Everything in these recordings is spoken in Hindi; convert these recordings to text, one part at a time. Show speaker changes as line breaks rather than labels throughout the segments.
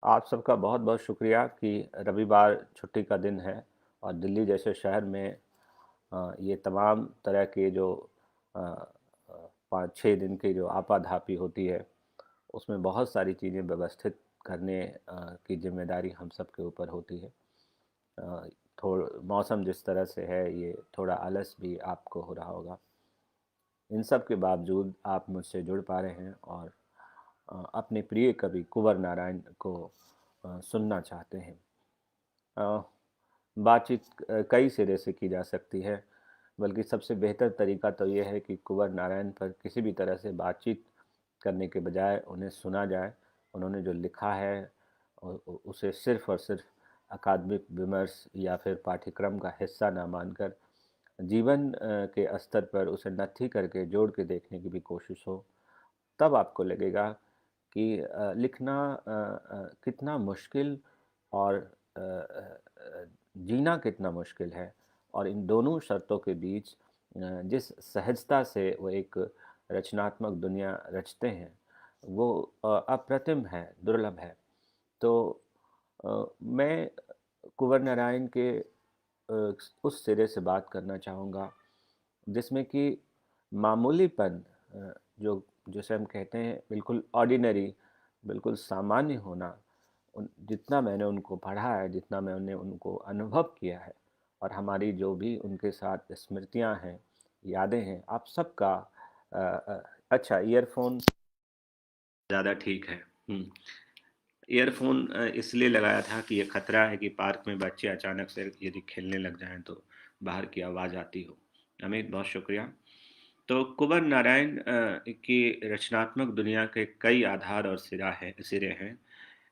आप सबका बहुत-बहुत शुक्रिया कि रविवार छुट्टी का दिन है और दिल्ली जैसे शहर में ये तमाम तरह के जो 5-6 दिन की जो आपाधापी होती है, उसमें बहुत सारी चीज़ें व्यवस्थित करने की ज़िम्मेदारी हम सब के ऊपर होती है। अ, थोड़ मौसम जिस तरह से है, ये थोड़ा आलस भी आपको हो रहा होगा। इन सब के बावजूद आप मुझसे जुड़ पा रहे हैं और अपने प्रिय कवि कुँवर नारायण को सुनना चाहते हैं। अ, बातचीत कई सिरे से की जा सकती है, बल्कि सबसे बेहतर तरीका तो ये है कि कुँवर नारायण पर किसी भी तरह से बातचीत करने के बजाय उन्हें सुना जाए। उन्होंने जो लिखा है उसे सिर्फ़ और सिर्फ़ अकादमिक विमर्श या फिर पाठ्यक्रम का हिस्सा ना मानकर जीवन के स्तर पर उसे नत्थी करके जोड़ के देखने की भी कोशिश हो, तब आपको लगेगा कि लिखना कितना मुश्किल और जीना कितना मुश्किल है और इन दोनों शर्तों के बीच जिस सहजता से वो एक रचनात्मक दुनिया रचते हैं, वो अप्रतिम है, दुर्लभ है। तो मैं कुँवर नारायण के उस सिरे से बात करना चाहूँगा जिसमें कि मामूलीपन जो जिसे हम कहते हैं बिल्कुल ऑर्डिनरी, बिल्कुल सामान्य होना, उन जितना मैंने उनको पढ़ा है, जितना मैंने उनको अनुभव किया है और हमारी जो भी उनके साथ स्मृतियाँ हैं, यादें हैं, आप सबका अच्छा ईयरफ़ोन ज़्यादा ठीक है। ईयरफ़ोन इसलिए लगाया था कि ये खतरा है कि पार्क में बच्चे अचानक से यदि खेलने लग जाएँ तो बाहर की आवाज़ आती हो। अमित बहुत शुक्रिया। तो कुँवर नारायण की रचनात्मक दुनिया के कई आधार और सिरे हैं,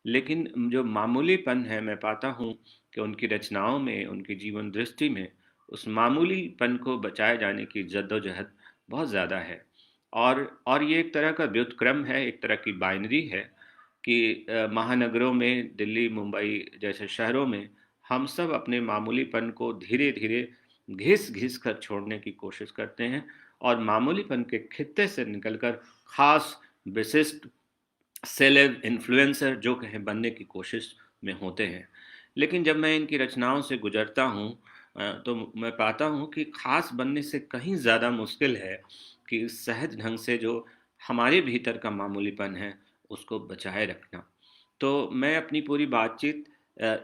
लेकिन जो मामूलीपन है मैं पाता हूँ कि उनकी रचनाओं में, उनकी जीवन दृष्टि में उस मामूलीपन को बचाए जाने की जद्दोजहद बहुत ज़्यादा है। और ये एक तरह का व्युत्क्रम है, एक तरह की बाइनरी है कि महानगरों में दिल्ली, मुंबई जैसे शहरों में हम सब अपने मामूलीपन को धीरे-धीरे घिस-घिस कर छोड़ने की कोशिश करते हैं और मामूलीपन के खित्ते से निकलकर ख़ास, विशिष्ट, सेलेब, इन्फ्लुएंसर जो कहें बनने की कोशिश में होते हैं। लेकिन जब मैं इनकी रचनाओं से गुज़रता हूँ तो मैं पाता हूँ कि ख़ास बनने से कहीं ज़्यादा मुश्किल है कि सहज ढंग से जो हमारे भीतर का मामूलीपन है, उसको बचाए रखना। तो मैं अपनी पूरी बातचीत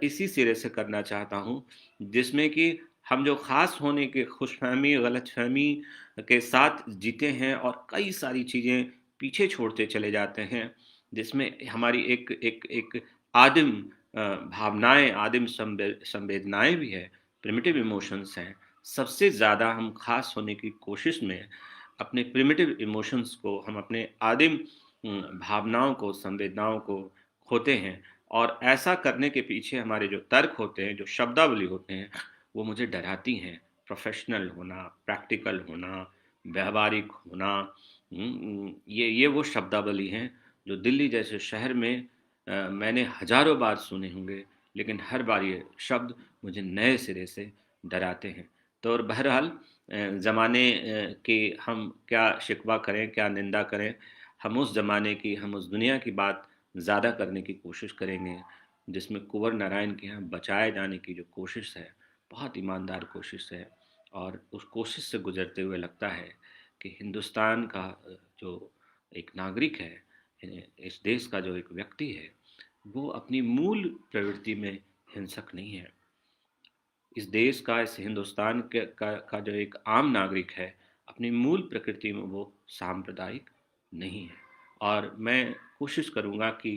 इसी सिरे से करना चाहता हूँ, जिसमें कि हम जो ख़ास होने की खुशफ़हमी, गलतफ़हमी के साथ जीते हैं और कई सारी चीज़ें पीछे छोड़ते चले जाते हैं, जिसमें हमारी एक एक एक आदिम भावनाएँ, आदिम संवेदनाएँ भी हैं, प्रिमिटिव इमोशंस हैं। सबसे ज़्यादा हम ख़ास होने की कोशिश में अपने प्रिमिटिव इमोशंस को, हम अपने आदिम भावनाओं को, संवेदनाओं को खोते हैं और ऐसा करने के पीछे हमारे जो तर्क होते हैं, जो शब्दावली होते हैं, वो मुझे डराती हैं। प्रोफ़ेशनल होना, प्रैक्टिकल होना, व्यावहारिक होना, ये वो शब्दावली हैं जो दिल्ली जैसे शहर में मैंने हज़ारों बार सुने होंगे, लेकिन हर बार ये शब्द मुझे नए सिरे से डराते हैं। तो और बहरहाल ज़माने की हम क्या शिकवा करें, क्या निंदा करें, हम उस ज़माने की, हम उस दुनिया की बात ज़्यादा करने की कोशिश करेंगे, जिसमें कुँवर नारायण के यहाँ बचाए जाने की जो कोशिश है, बहुत ईमानदार कोशिश है और उस कोशिश से गुज़रते हुए लगता है कि हिंदुस्तान का जो एक नागरिक है, इस देश का जो एक व्यक्ति है, वो अपनी मूल प्रवृत्ति में हिंसक नहीं है। इस देश का, इस हिंदुस्तान का जो एक आम नागरिक है, अपनी मूल प्रकृति में वो सांप्रदायिक नहीं है। और मैं कोशिश करूँगा कि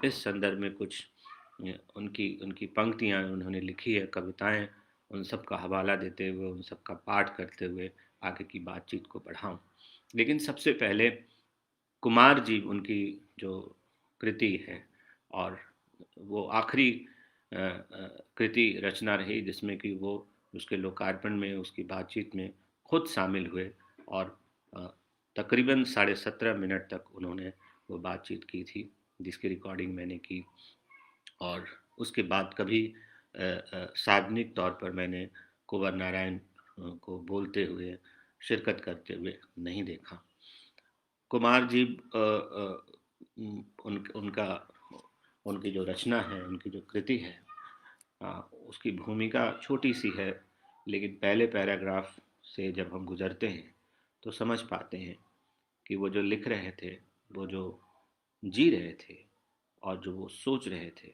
इस संदर्भ में कुछ उनकी उनकी पंक्तियाँ उन्होंने लिखी है, कविताएँ, उन सब का हवाला देते हुए, उन सब का पाठ करते हुए आगे की बातचीत को बढ़ाऊँ। लेकिन सबसे पहले कुमार जी उनकी जो कृति है और वो आखिरी कृति रचना रही जिसमें कि वो उसके लोकार्पण में, उसकी बातचीत में खुद शामिल हुए और अ, तकरीबन साढ़े 17 मिनट तक उन्होंने वो बातचीत की थी, जिसकी रिकॉर्डिंग मैंने की और उसके बाद कभी सार्वजनिक तौर पर मैंने कुँवर नारायण को बोलते हुए, शिरकत करते हुए नहीं देखा। कुमार जी उनका उनकी जो रचना है, उनकी जो कृति है, उसकी भूमिका छोटी सी है, लेकिन पहले पैराग्राफ से जब हम गुजरते हैं तो समझ पाते हैं कि वो जो लिख रहे थे, वो जो जी रहे थे और जो वो सोच रहे थे,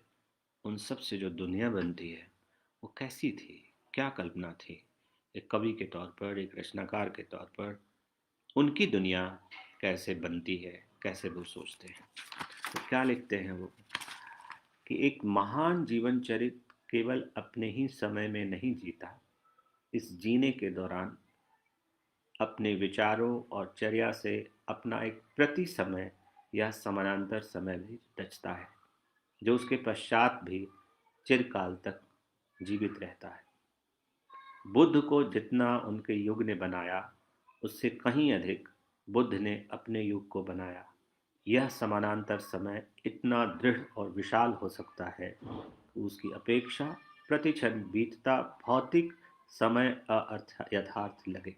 उन सब से जो दुनिया बनती है वो कैसी थी, क्या कल्पना थी। एक कवि के तौर पर, एक रचनाकार के तौर पर उनकी दुनिया कैसे बनती है, कैसे वो सोचते हैं। तो क्या लिखते हैं वो कि एक महान जीवन चरित्र केवल अपने ही समय में नहीं जीता, इस जीने के दौरान अपने विचारों और चर्या से अपना एक प्रति समय या समानांतर समय भी रचता है, जो उसके पश्चात भी चिरकाल तक जीवित रहता है। बुद्ध को जितना उनके युग ने बनाया, उससे कहीं अधिक बुद्ध ने अपने युग को बनाया। यह समानांतर समय इतना दृढ़ और विशाल हो सकता है कि उसकी अपेक्षा प्रतिक्षण बीतता भौतिक समय अर्थ यथार्थ लगे।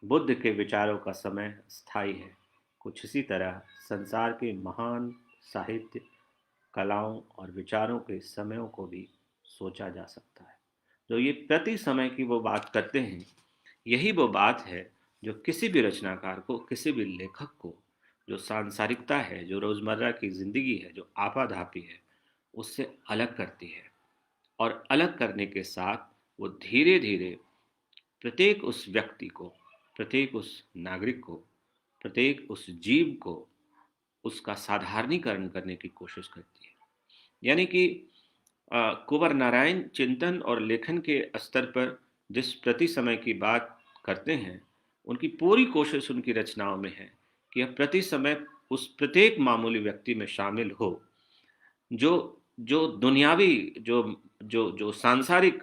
बुद्ध के विचारों का समय स्थायी है। कुछ इसी तरह संसार के महान साहित्य, कलाओं और विचारों के समयों को भी सोचा जा सकता है। जो ये प्रति समय की वो बात करते हैं, यही वो बात है जो किसी भी रचनाकार को, किसी भी लेखक को, जो सांसारिकता है, जो रोज़मर्रा की ज़िंदगी है, जो आपाधापी है, उससे अलग करती है। और अलग करने के साथ वो धीरे धीरे प्रत्येक उस व्यक्ति को, प्रत्येक उस नागरिक को, प्रत्येक उस जीव को उसका साधारणीकरण करने की कोशिश करती है। यानी कि कुंवर नारायण चिंतन और लेखन के स्तर पर जिस प्रति समय की बात करते हैं, उनकी पूरी कोशिश उनकी रचनाओं में है कि यह प्रति समय उस प्रत्येक मामूली व्यक्ति में शामिल हो, जो जो दुनियावी, जो जो जो सांसारिक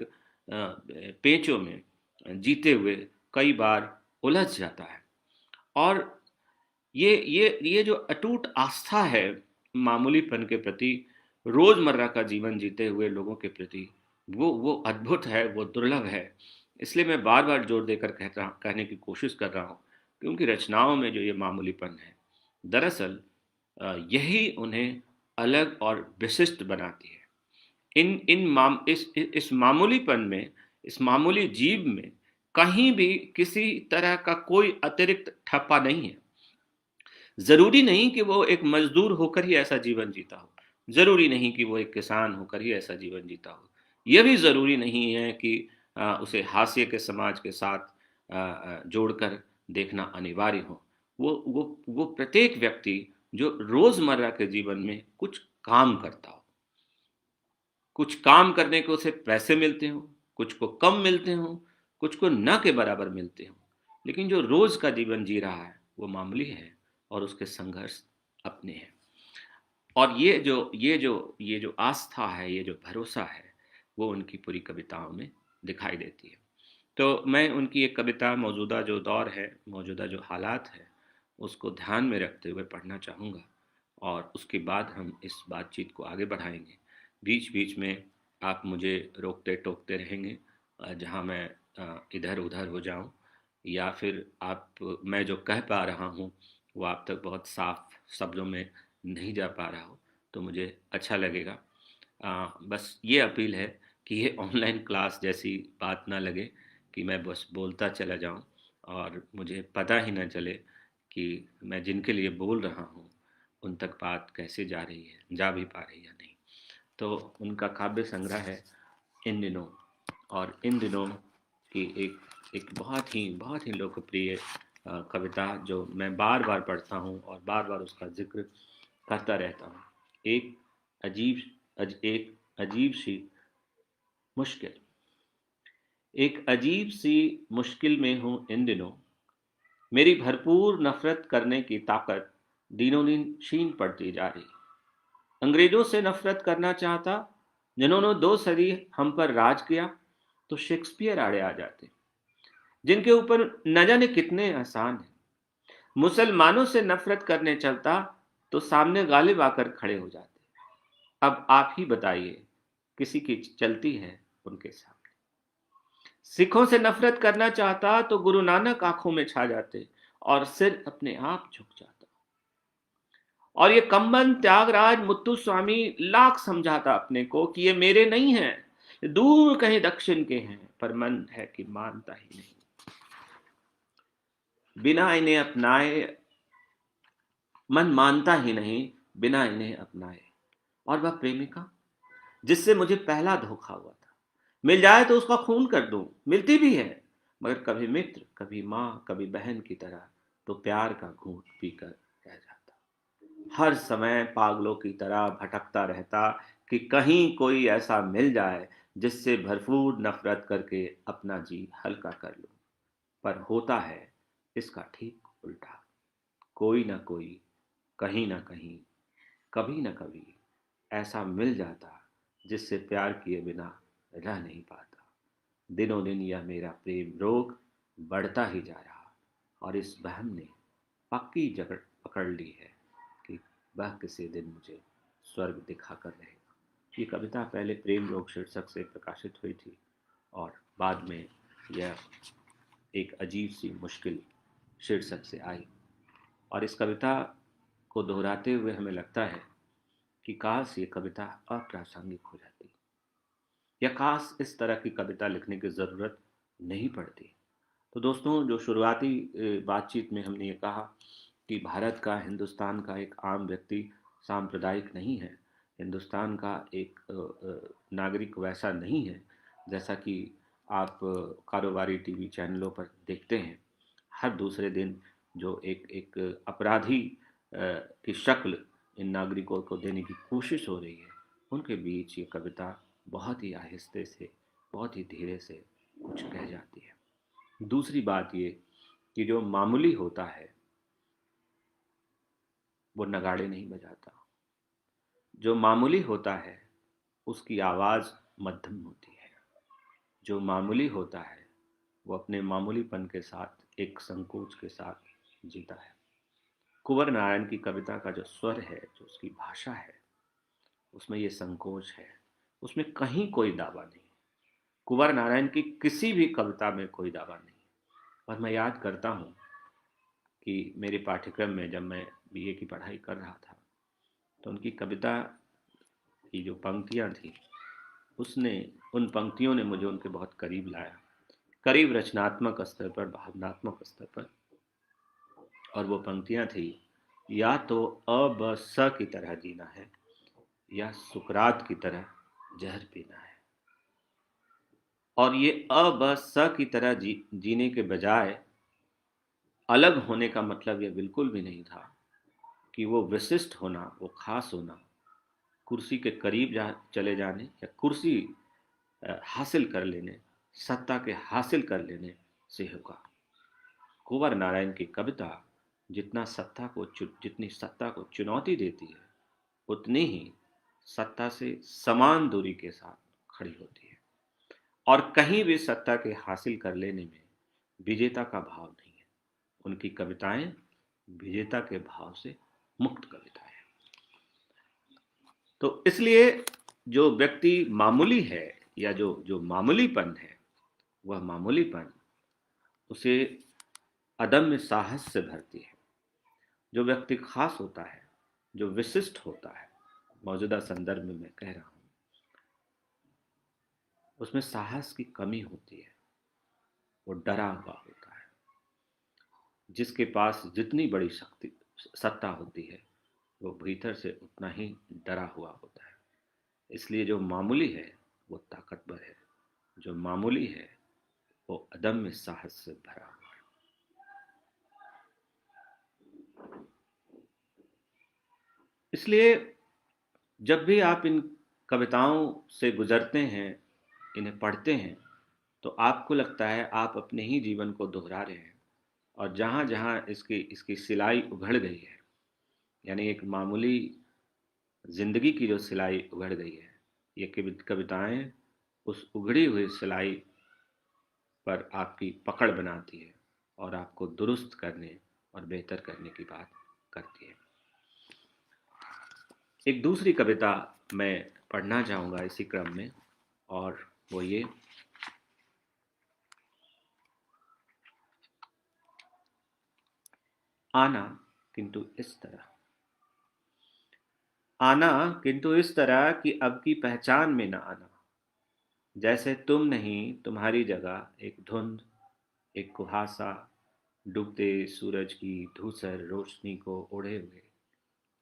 पेचों में जीते हुए कई बार उलझ जाता है। और ये जो अटूट आस्था है मामूलीपन के प्रति, रोजमर्रा का जीवन जीते हुए लोगों के प्रति, वो अद्भुत है, वो दुर्लभ है। इसलिए मैं बार बार जोर देकर कहने की कोशिश कर रहा हूँ कि उनकी रचनाओं में जो ये मामूलीपन है, दरअसल यही उन्हें अलग और विशिष्ट बनाती है। इन इन माम इस मामूलीपन में, इस मामूली जीव में कहीं भी किसी तरह का कोई अतिरिक्त ठप्पा नहीं है। जरूरी नहीं कि वो एक मजदूर होकर ही ऐसा जीवन जीता हो, जरूरी नहीं कि वो एक किसान होकर ही ऐसा जीवन जीता हो, यह भी जरूरी नहीं है कि उसे हास्य के समाज के साथ जोड़कर देखना अनिवार्य हो। वो प्रत्येक व्यक्ति जो रोजमर्रा के जीवन में कुछ काम करता हो, कुछ काम करने को उसे पैसे मिलते हो, कुछ को कम मिलते हो, कुछ को न के बराबर मिलते हो, लेकिन जो रोज का जीवन जी रहा है वो मामूली है और उसके संघर्ष अपने हैं। और ये जो आस्था है, ये जो भरोसा है, वो उनकी पूरी कविताओं में दिखाई देती है। तो मैं उनकी एक कविता मौजूदा जो दौर है, मौजूदा जो हालात है, उसको ध्यान में रखते हुए पढ़ना चाहूँगा और उसके बाद हम इस बातचीत को आगे बढ़ाएंगे। बीच बीच में आप मुझे रोकते टोकते रहेंगे जहाँ मैं इधर उधर हो जाऊँ, या फिर मैं जो कह पा रहा हूँ वो आप तक बहुत साफ शब्दों में नहीं जा पा रहा हो, तो मुझे अच्छा लगेगा। बस ये अपील है कि ये ऑनलाइन क्लास जैसी बात ना लगे कि मैं बस बोलता चला जाऊं और मुझे पता ही ना चले कि मैं जिनके लिए बोल रहा हूं उन तक बात कैसे जा रही है, जा भी पा रही है या नहीं। तो उनका काव्य संग्रह है इन दिनों, और इन दिनों की एक बहुत ही लोकप्रिय कविता जो मैं बार बार पढ़ता हूँ और बार बार उसका जिक्र करता रहता हूँ। एक एक अजीब सी मुश्किल, एक अजीब सी मुश्किल में हूँ इन दिनों, मेरी भरपूर नफरत करने की ताकत दिनों दिन क्षीण पड़ती जा रही। अंग्रेजों से नफरत करना चाहता, जिन्होंने 2 सदी हम पर राज किया, तो शेक्सपियर आड़े आ जाते, जिनके ऊपर न जाने कितने एहसान हैं। मुसलमानों से नफरत करने चलता, तो सामने गालिब आकर खड़े हो जाते। अब आप ही बताइए, किसी की चलती है उनके सामने। सिखों से नफरत करना चाहता, तो गुरु नानक आंखों में छा जाते और सिर अपने आप झुक जाता। और ये कंबन त्यागराज मुत्तुस्वामी लाख समझाता अपने को कि ये मेरे नहीं हैं, ये दूर कहीं दक्षिण के हैं, पर मन है कि मानता ही नहीं। बिना इन्हें अपनाए मन मानता ही नहीं, बिना इन्हें अपनाए। और वह प्रेमिका जिससे मुझे पहला धोखा हुआ था, मिल जाए तो उसका खून कर दूं, मिलती भी है, मगर कभी मित्र, कभी माँ, कभी बहन की तरह, तो प्यार का घूंट पीकर रह जाता। हर समय पागलों की तरह भटकता रहता कि कहीं कोई ऐसा मिल जाए जिससे भरपूर नफरत करके अपना जी हल्का कर लूं। पर होता है इसका ठीक उल्टा। कोई ना कोई, कहीं ना कहीं, कभी ना कभी ऐसा मिल जाता जिससे प्यार किए बिना रह नहीं पाता। दिनों दिन यह मेरा प्रेम रोग बढ़ता ही जा रहा, और इस बहम ने पक्की जकड़ पकड़ ली है कि वह किसी दिन मुझे स्वर्ग दिखाकर रहेगा। ये कविता पहले प्रेम रोग शीर्षक से प्रकाशित हुई थी, और बाद में यह एक अजीब सी मुश्किल शीर्षक से आई। और इस कविता को दोहराते हुए हमें लगता है कि काश ये कविता अप्रासंगिक हो जाती, या काश इस तरह की कविता लिखने की ज़रूरत नहीं पड़ती। तो दोस्तों, जो शुरुआती बातचीत में हमने ये कहा कि भारत का, हिंदुस्तान का एक आम व्यक्ति सांप्रदायिक नहीं है, हिंदुस्तान का एक नागरिक वैसा नहीं है जैसा कि आप कारोबारी टीवी चैनलों पर देखते हैं। हर दूसरे दिन जो एक एक अपराधी की शक्ल इन नागरिकों को देने की कोशिश हो रही है, उनके बीच ये कविता बहुत ही आहिस्ते से, बहुत ही धीरे से कुछ कह जाती है। दूसरी बात ये कि जो मामूली होता है वो नगाड़े नहीं बजाता। जो मामूली होता है उसकी आवाज़ मध्यम होती है। जो मामूली होता है वो अपने मामूलीपन के साथ, एक संकोच के साथ जीता है। कुंवर नारायण की कविता का जो स्वर है, जो उसकी भाषा है, उसमें ये संकोच है, उसमें कहीं कोई दावा नहीं। कुंवर नारायण की किसी भी कविता में कोई दावा नहीं। और मैं याद करता हूँ कि मेरे पाठ्यक्रम में जब मैं बीए की पढ़ाई कर रहा था, तो उनकी कविता की जो पंक्तियाँ थी, उसने उन पंक्तियों ने मुझे उनके बहुत करीब लाया, करीब रचनात्मक स्तर पर, भावनात्मक स्तर पर। और वो पंक्तियाँ थी, या तो अ ब स की तरह जीना है, या सुकरात की तरह जहर पीना है। और ये अ ब स की तरह जीने के बजाय अलग होने का मतलब यह बिल्कुल भी नहीं था कि वो विशिष्ट होना, वो खास होना, कुर्सी के करीब चले जाने या कुर्सी हासिल कर लेने, सत्ता के हासिल कर लेने से होगा। कुंवर नारायण की कविता जितनी सत्ता को चुनौती देती है, उतनी ही सत्ता से समान दूरी के साथ खड़ी होती है। और कहीं भी सत्ता के हासिल कर लेने में विजेता का भाव नहीं है। उनकी कविताएं विजेता के भाव से मुक्त कविताएं हैं। तो इसलिए जो व्यक्ति मामूली है, या जो जो मामूलीपन है, वह मामूलीपन उसे अदम्य साहस से भरती है। जो व्यक्ति खास होता है, जो विशिष्ट होता है, मौजूदा संदर्भ में मैं कह रहा हूँ, उसमें साहस की कमी होती है। वो डरा हुआ होता है। जिसके पास जितनी बड़ी शक्ति, सत्ता होती है, वो भीतर से उतना ही डरा हुआ होता है। इसलिए जो मामूली है वो ताकतवर है, जो मामूली है वो अदम्य साहस से भरा हुआ है। इसलिए जब भी आप इन कविताओं से गुजरते हैं, इन्हें पढ़ते हैं, तो आपको लगता है आप अपने ही जीवन को दोहरा रहे हैं। और जहाँ जहाँ इसकी इसकी सिलाई उघड़ गई है, यानी एक मामूली जिंदगी की जो सिलाई उघड़ गई है, ये कविताएं उस उघड़ी हुई सिलाई पर आपकी पकड़ बनाती है और आपको दुरुस्त करने और बेहतर करने की बात करती है। एक दूसरी कविता मैं पढ़ना चाहूँगा इसी क्रम में, और वो ये, आना किंतु इस तरह। आना किंतु इस तरह कि अब की पहचान में ना आना, जैसे तुम नहीं तुम्हारी जगह एक धुंध, एक कुहासा, डूबते सूरज की धूसर रोशनी को ओढ़े हुए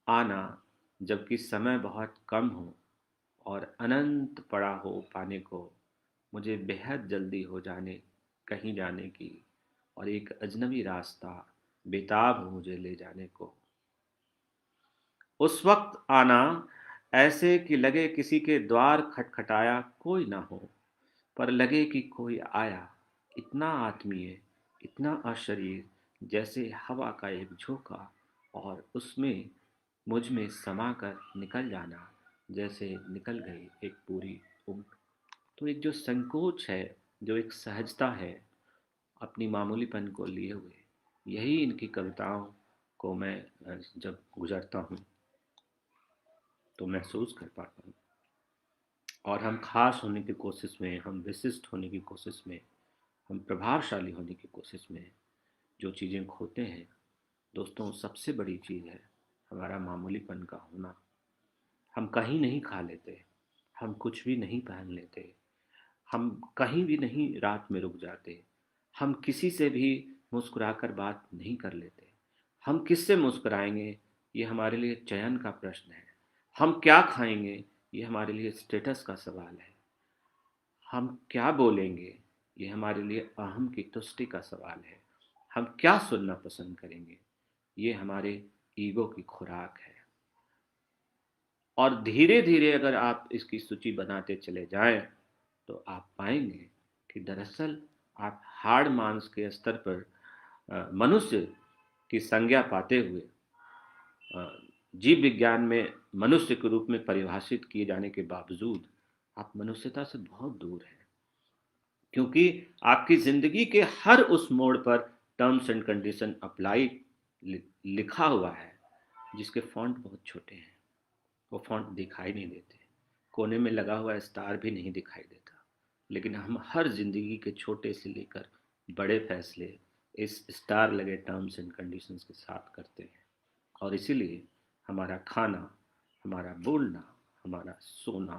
आना, जबकि समय बहुत कम हो और अनंत पड़ा हो पाने को, मुझे बेहद जल्दी हो जाने, कहीं जाने की, और एक अजनबी रास्ता बेताब हो मुझे ले जाने को। उस वक्त आना ऐसे कि लगे किसी के द्वार खटखटाया कोई ना हो, पर लगे कि कोई आया, इतना आत्मीय, इतना अशरीर, जैसे हवा का एक झोंका, और उसमें मुझ में समा कर निकल जाना, जैसे निकल गई एक पूरी उम्र। तो एक जो संकोच है, जो एक सहजता है अपनी मामूलीपन को लिए हुए, यही इनकी कविताओं को मैं जब गुजरता हूँ तो महसूस कर पाता हूँ। और हम खास होने की कोशिश में, हम विशिष्ट होने की कोशिश में, हम प्रभावशाली होने की कोशिश में जो चीज़ें खोते हैं, दोस्तों, सबसे बड़ी चीज़ है हमारा मामूलीपन का होना। हम कहीं नहीं खा लेते, हम कुछ भी नहीं पहन लेते, हम कहीं भी नहीं रात में रुक जाते, हम किसी से भी मुस्कुराकर बात नहीं कर लेते। हम किससे मुस्कुराएंगे, ये हमारे लिए चयन का प्रश्न है। हम क्या खाएंगे, ये हमारे लिए स्टेटस का सवाल है। हम क्या बोलेंगे, ये हमारे लिए अहम की तुष्टि का सवाल है। हम क्या सुनना पसंद करेंगे, ये हमारे ईगो की खुराक है। और धीरे धीरे अगर आप इसकी सूची बनाते चले जाएं तो आप पाएंगे कि दरअसल आप हाड़ मांस के स्तर पर मनुष्य की संज्ञा पाते हुए जीव विज्ञान में मनुष्य के रूप में परिभाषित किए जाने के बावजूद आप मनुष्यता से बहुत दूर हैं, क्योंकि आपकी जिंदगी के हर उस मोड़ पर टर्म्स एंड कंडीशन अप्लाई लिखा हुआ है, जिसके फॉन्ट बहुत छोटे हैं। वो फॉन्ट दिखाई नहीं देते, कोने में लगा हुआ स्टार भी नहीं दिखाई देता, लेकिन हम हर जिंदगी के छोटे से लेकर बड़े फैसले इस स्टार लगे टर्म्स एंड कंडीशंस के साथ करते हैं। और इसीलिए हमारा खाना, हमारा बोलना, हमारा सोना,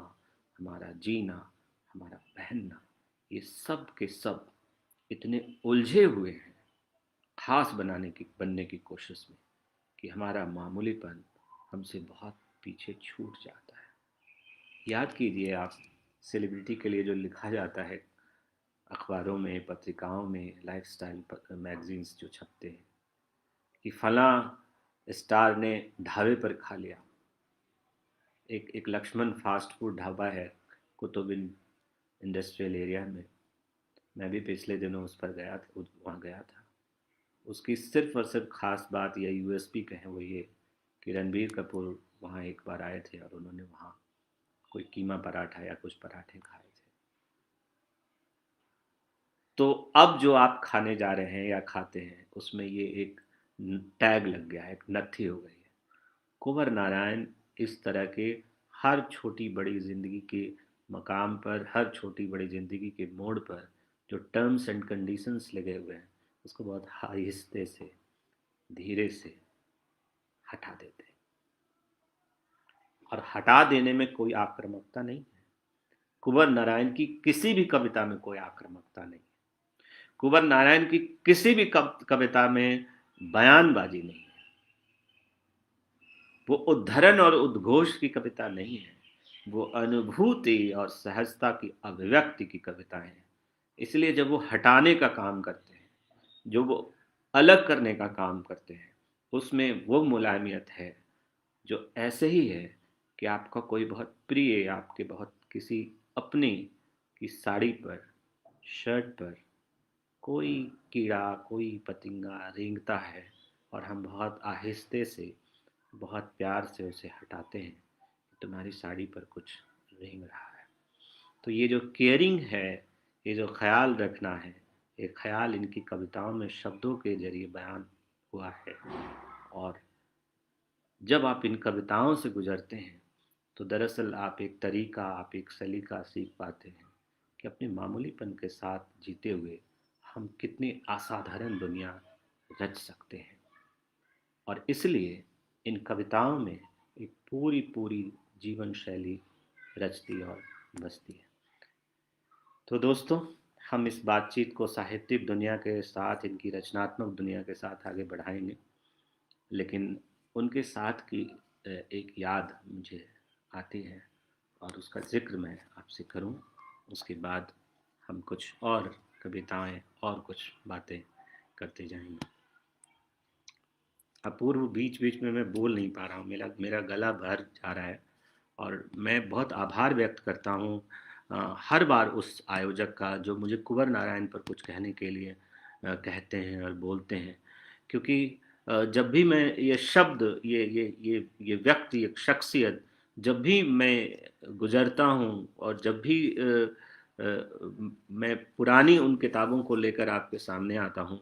हमारा जीना, हमारा पहनना, ये सब के सब इतने उलझे हुए हैं खास बनने की कोशिश में, कि हमारा मामूलीपन हमसे बहुत पीछे छूट जाता है। याद कीजिए आप, सेलिब्रिटी के लिए जो लिखा जाता है अखबारों में, पत्रिकाओं में, लाइफस्टाइल मैगजीन्स जो छपते हैं कि फलां स्टार ने ढाबे पर खा लिया। एक लक्ष्मण फास्ट फूड ढाबा है कुतुबिन इंडस्ट्रियल एरिया में। मैं भी पिछले दिनों उस पर गया था, वहाँ गया था। उसकी सिर्फ और सिर्फ खास बात या यूएसपी कहें वो ये कि रणबीर कपूर वहाँ एक बार आए थे और उन्होंने वहाँ कोई कीमा पराठा या कुछ पराठे खाए थे। तो अब जो आप खाने जा रहे हैं या खाते हैं, उसमें ये एक टैग लग गया है, एक नत्थी हो गई है। कुंवर नारायण इस तरह के हर छोटी बड़ी ज़िंदगी के मकाम पर, हर छोटी बड़ी ज़िंदगी के मोड़ पर जो टर्म्स एंड कंडीशंस लगे हुए हैं, उसको बहुत आहिस्ते से, धीरे से हटा देते हैं। और हटा देने में कोई आक्रामकता नहीं है। कुंवर नारायण की किसी भी कविता में कोई आक्रामकता नहीं है। कुंवर नारायण की किसी भी कविता में बयानबाजी नहीं है। वो उद्धरण और उद्घोष की कविता नहीं है, वो अनुभूति और सहजता की अभिव्यक्ति की कविताएं हैं। इसलिए जब वो हटाने का काम करते हैं, जो वो अलग करने का काम करते हैं, उसमें वो मुलायमियत है जो ऐसे ही है कि आपका कोई बहुत प्रिय, आपके बहुत किसी अपने की साड़ी पर, शर्ट पर कोई कीड़ा, कोई पतंगा रेंगता है और हम बहुत आहिस्ते से, बहुत प्यार से उसे हटाते हैं। तुम्हारी साड़ी पर कुछ रेंग रहा है। तो ये जो केयरिंग है, ये जो ख्याल रखना है, ये ख्याल इनकी कविताओं में शब्दों के जरिए बयान हुआ है। और जब आप इन कविताओं से गुजरते हैं तो दरअसल आप एक तरीका, आप एक सलीका सीख पाते हैं कि अपने मामूलीपन के साथ जीते हुए हम कितनी असाधारण दुनिया रच सकते हैं। और इसलिए इन कविताओं में, एक पूरी पूरी जीवन शैली रचती और बसती है। तो दोस्तों, हम इस बातचीत को साहित्यिक दुनिया के साथ, इनकी रचनात्मक दुनिया के साथ आगे बढ़ाएंगे, लेकिन उनके साथ की एक याद मुझे आती है और उसका जिक्र मैं आपसे करूं। उसके बाद हम कुछ और कविताएं और कुछ बातें करते जाएंगे। अपूर्व, बीच बीच में मैं बोल नहीं पा रहा हूँ, मेरा मेरा गला भर जा रहा है। और मैं बहुत आभार व्यक्त करता हूँ हर बार उस आयोजक का जो मुझे कुंवर नारायण पर कुछ कहने के लिए कहते हैं और बोलते हैं। क्योंकि जब भी मैं ये शब्द, ये व्यक्ति, एक शख्सियत, जब भी मैं गुजरता हूँ और जब भी मैं पुरानी उन किताबों को लेकर आपके सामने आता हूँ,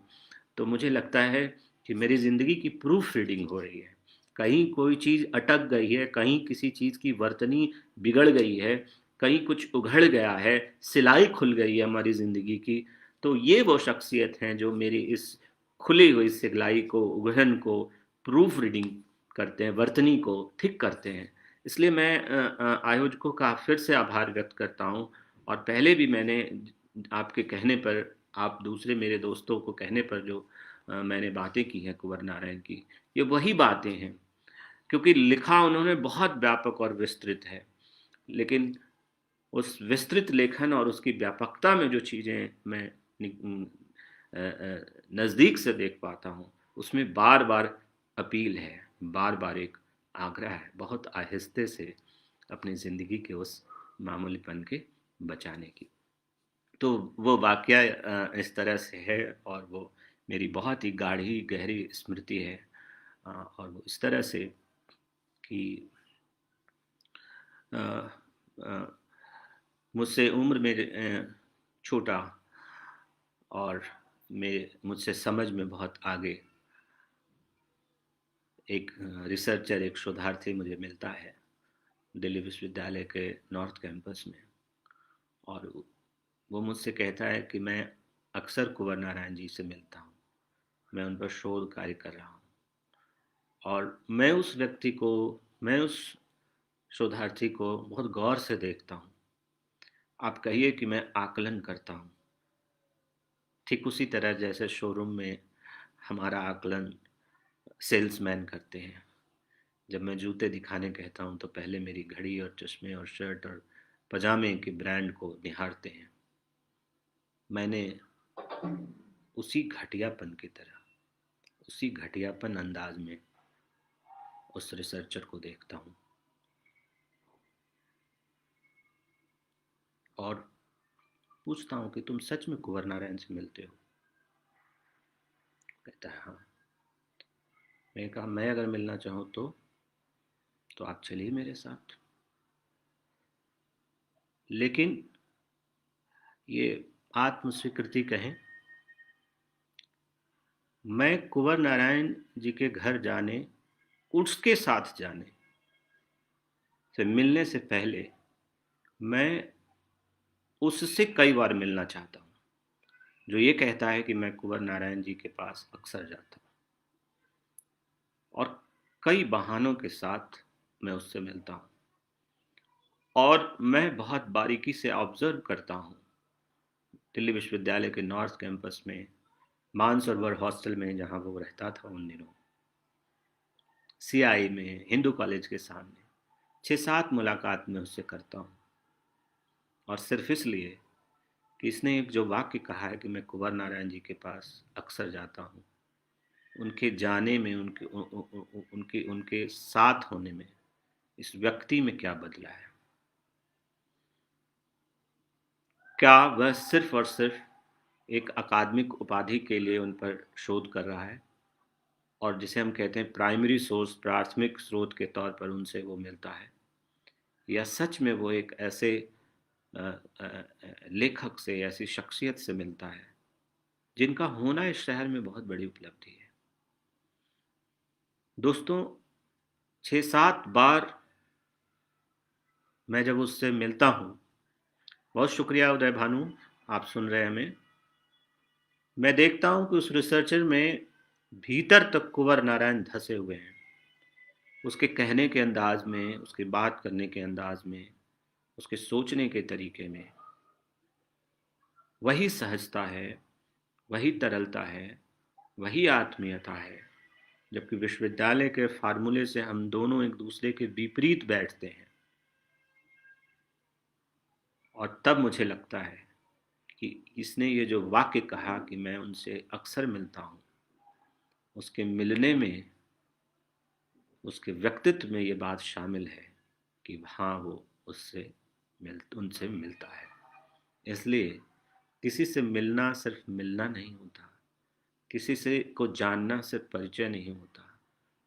तो मुझे लगता है कि मेरी ज़िंदगी की प्रूफ रीडिंग हो रही है। कहीं कोई चीज़ अटक गई है, कहीं किसी चीज़ की वर्तनी बिगड़ गई है, कहीं कुछ उघड़ गया है, सिलाई खुल गई है हमारी ज़िंदगी की। तो ये वो शख्सियत हैं जो मेरी इस खुली हुई सिलाई को, उघड़न को प्रूफ रीडिंग करते हैं, वर्तनी को ठीक करते हैं। इसलिए मैं आयोजकों का फिर से आभार व्यक्त करता हूँ। और पहले भी मैंने आपके कहने पर, आप दूसरे मेरे दोस्तों को कहने पर जो मैंने बातें की हैं कुंवर नारायण की, ये वही बातें हैं। क्योंकि लिखा उन्होंने बहुत व्यापक और विस्तृत है, लेकिन उस विस्तृत लेखन और उसकी व्यापकता में जो चीज़ें मैं नज़दीक से देख पाता हूँ, उसमें बार बार अपील है, बार बार एक आग्रह है, बहुत आहिस्ते से अपनी ज़िंदगी के उस मामूलीपन के बचाने की। तो वो वाक़या इस तरह से है और वो मेरी बहुत ही गाढ़ी गहरी स्मृति है। और वो इस तरह से कि अ, अ, मुझसे उम्र में छोटा और मुझसे समझ में बहुत आगे एक रिसर्चर, एक शोधार्थी मुझे मिलता है दिल्ली विश्वविद्यालय के नॉर्थ कैंपस में। और वो मुझसे कहता है कि मैं अक्सर कुंवर नारायण जी से मिलता हूँ, मैं उन पर शोध कार्य कर रहा हूँ। और मैं उस शोधार्थी को बहुत गौर से देखता हूँ। आप कहिए कि मैं आकलन करता हूँ, ठीक उसी तरह जैसे शोरूम में हमारा आकलन सेल्समैन करते हैं। जब मैं जूते दिखाने कहता हूँ तो पहले मेरी घड़ी और चश्मे और शर्ट और पजामे के ब्रांड को निहारते हैं। मैंने उसी घटियापन की तरह, उसी घटियापन अंदाज में उस रिसर्चर को देखता हूँ और पूछता हूँ कि तुम सच में कुंवर नारायण से मिलते हो? कहता है हाँ। मैंने कहा मैं अगर मिलना चाहूँ तो आप चलिए मेरे साथ। लेकिन ये आत्मस्वीकृति कहें, मैं कुंवर नारायण जी के घर जाने, उसके साथ जाने से मिलने से पहले मैं उससे कई बार मिलना चाहता हूँ, जो ये कहता है कि मैं कुंवर नारायण जी के पास अक्सर जाता हूँ। और कई बहानों के साथ मैं उससे मिलता हूँ और मैं बहुत बारीकी से ऑब्जर्व करता हूँ दिल्ली विश्वविद्यालय के नॉर्थ कैंपस में, मानसरोवर हॉस्टल में जहाँ वो रहता था उन दिनों, सीआई में, हिंदू कॉलेज के सामने 6-7 मुलाकात में उससे करता हूँ। और सिर्फ इसलिए कि इसने एक जो वाक्य कहा है कि मैं कुंवर नारायण जी के पास अक्सर जाता हूँ, उनके जाने में, उनके उनके साथ होने में इस व्यक्ति में क्या बदला है? क्या वह सिर्फ और सिर्फ एक अकादमिक उपाधि के लिए उन पर शोध कर रहा है और जिसे हम कहते हैं प्राइमरी सोर्स, प्राथमिक स्रोत के तौर पर उनसे वो मिलता है, या सच में वो एक ऐसे लेखक से, ऐसी शख्सियत से मिलता है जिनका होना इस शहर में बहुत बड़ी उपलब्धि है? दोस्तों, 6-7 बार मैं जब उससे मिलता हूँ, बहुत शुक्रिया उदय भानु, आप सुन रहे हैं हमें, मैं देखता हूँ कि उस रिसर्चर में भीतर तक कुंवर नारायण धसे हुए हैं। उसके कहने के अंदाज में, उसके बात करने के अंदाज में, उसके सोचने के तरीके में वही सहजता है, वही तरलता है, वही आत्मीयता है। जबकि विश्वविद्यालय के फार्मूले से हम दोनों एक दूसरे के विपरीत बैठते हैं। और तब मुझे लगता है कि इसने ये जो वाक्य कहा कि मैं उनसे अक्सर मिलता हूँ, उसके मिलने में, उसके व्यक्तित्व में ये बात शामिल है कि हाँ, वो उनसे मिलता है। इसलिए किसी से मिलना सिर्फ मिलना नहीं होता, किसी से को जानना सिर्फ परिचय नहीं होता,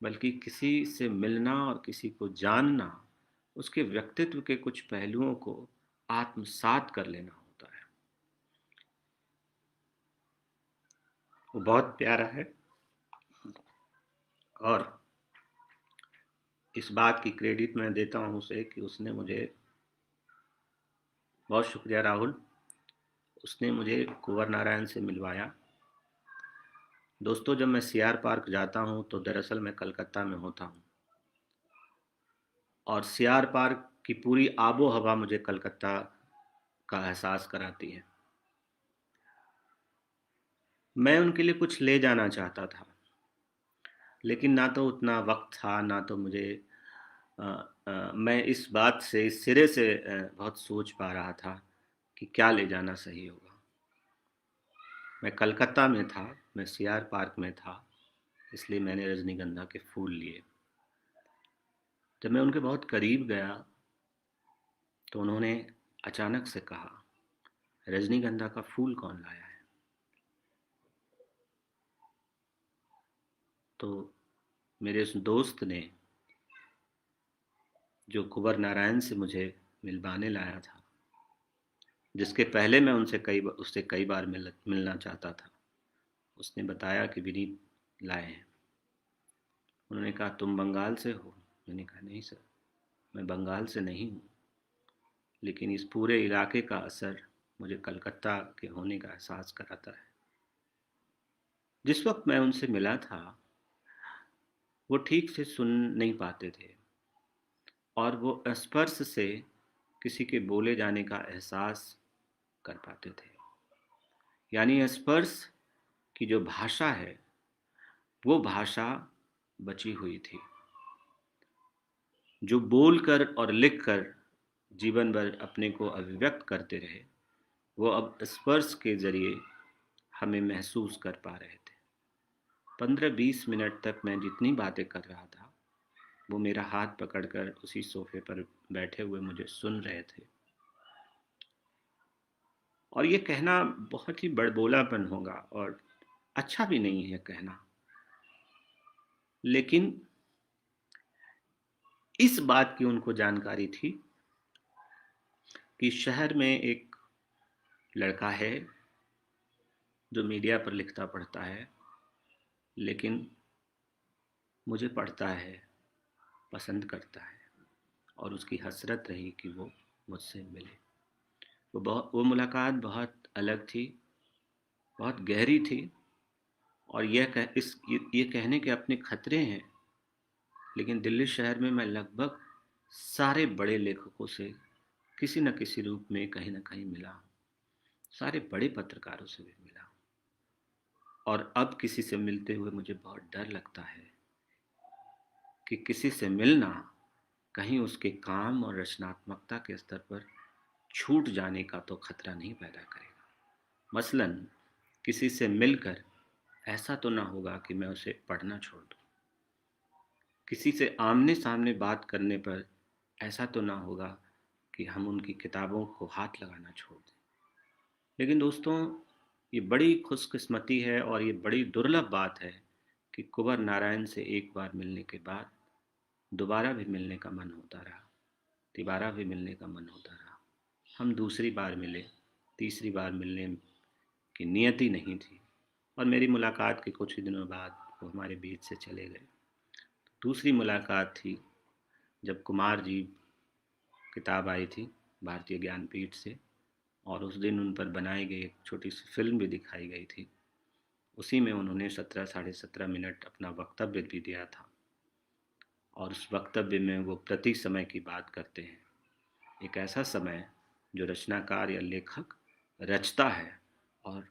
बल्कि किसी से मिलना और किसी को जानना उसके व्यक्तित्व के कुछ पहलुओं को आत्मसात कर लेना होता है। वो बहुत प्यारा है। और इस बात की क्रेडिट मैं देता हूँ उसे कि उसने मुझे, बहुत शुक्रिया राहुल, उसने मुझे कुंवर नारायण से मिलवाया। दोस्तों, जब मैं सीआर पार्क जाता हूँ तो दरअसल मैं कलकत्ता में होता हूँ, और सीआर पार्क की पूरी आबो हवा मुझे कलकत्ता का एहसास कराती है। मैं उनके लिए कुछ ले जाना चाहता था, लेकिन ना तो उतना वक्त था, ना तो मुझे मैं इस बात से, इस सिरे से बहुत सोच पा रहा था कि क्या ले जाना सही होगा। मैं कलकत्ता में था, मैं सीआर पार्क में था, इसलिए मैंने रजनीगंधा के फूल लिए। जब मैं उनके बहुत करीब गया तो उन्होंने अचानक से कहा, रजनीगंधा का फूल कौन लाया है? तो मेरे उस दोस्त ने, जो कुंवर नारायण से मुझे मिलवाने लाया था, जिसके पहले मैं उससे कई बार मिलना चाहता था, उसने बताया कि विनीत लाए हैं। उन्होंने कहा, तुम बंगाल से हो? मैंने कहा, नहीं सर, मैं बंगाल से नहीं हूँ, लेकिन इस पूरे इलाके का असर मुझे कलकत्ता के होने का एहसास कराता है। जिस वक्त मैं उनसे मिला था, वो ठीक से सुन नहीं पाते थे, और वो स्पर्श से किसी के बोले जाने का एहसास कर पाते थे। यानी स्पर्श की जो भाषा है, वो भाषा बची हुई थी। जो बोलकर और लिखकर जीवन भर अपने को अभिव्यक्त करते रहे, वो अब स्पर्श के जरिए हमें महसूस कर पा रहे थे। 15-20 मिनट तक मैं जितनी बातें कर रहा था, वो मेरा हाथ पकड़कर उसी सोफे पर बैठे हुए मुझे सुन रहे थे। और ये कहना बहुत ही बड़बोलापन होगा और अच्छा भी नहीं है कहना, लेकिन इस बात की उनको जानकारी थी कि शहर में एक लड़का है जो मीडिया पर लिखता पढ़ता है, लेकिन मुझे पढ़ता है, पसंद करता है, और उसकी हसरत रही कि वो मुझसे मिले। वो मुलाकात बहुत अलग थी, बहुत गहरी थी। और ये कहने के अपने खतरे हैं, लेकिन दिल्ली शहर में मैं लगभग सारे बड़े लेखकों से किसी न किसी रूप में कहीं न कहीं मिला हूँ। सारे बड़े पत्रकारों से भी मिला हूँ, और अब किसी से मिलते हुए मुझे बहुत डर लगता है कि किसी से मिलना कहीं उसके काम और रचनात्मकता के स्तर पर छूट जाने का तो खतरा नहीं पैदा करेगा। मसलन, किसी से मिलकर ऐसा तो ना होगा कि मैं उसे पढ़ना छोड़ दूँ। किसी से आमने सामने बात करने पर ऐसा तो ना होगा कि हम उनकी किताबों को हाथ लगाना छोड़ दें। लेकिन दोस्तों, ये बड़ी खुशकिस्मती है और ये बड़ी दुर्लभ बात है कि कुंवर नारायण से एक बार मिलने के बाद दोबारा भी मिलने का मन होता रहा, तिबारा भी मिलने का मन होता रहा। हम दूसरी बार मिले, तीसरी बार मिलने की नियति नहीं थी, और मेरी मुलाकात के कुछ ही दिनों बाद वो हमारे बीच से चले गए। दूसरी मुलाकात थी जब कुमार जी किताब आई थी भारतीय ज्ञानपीठ से, और उस दिन उन पर बनाई गई एक छोटी सी फिल्म भी दिखाई गई थी। उसी में उन्होंने 17 साढ़े 17 मिनट अपना वक्तव्य भी दिया था, और उस वक्तव्य में वो प्रति समय की बात करते हैं। एक ऐसा समय जो रचनाकार या लेखक रचता है, और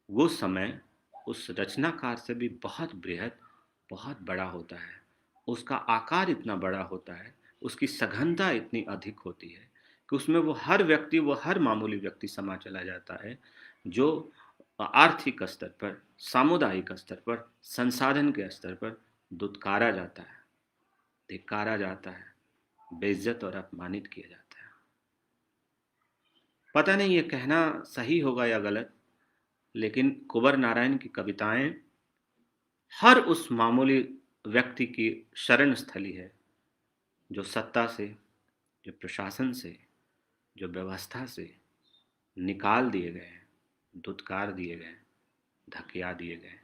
वो समय उस रचनाकार से भी बहुत बृहद, बहुत बड़ा होता है। उसका आकार इतना बड़ा होता है, उसकी सघनता इतनी अधिक होती है कि उसमें वो हर व्यक्ति, वो हर मामूली व्यक्ति समा चला जाता है, जो आर्थिक स्तर पर, सामुदायिक स्तर पर, संसाधन के स्तर पर दुत्कारा जाता है, धिक्कारा जाता है, बेइज्जत और अपमानित किया जाता है। पता नहीं ये कहना सही होगा या गलत, लेकिन कुंवर नारायण की कविताएं हर उस मामूली व्यक्ति की शरण स्थली है, जो सत्ता से, जो प्रशासन से, जो व्यवस्था से निकाल दिए गए हैं, धुतकार दिए गए, धकिया दिए गए।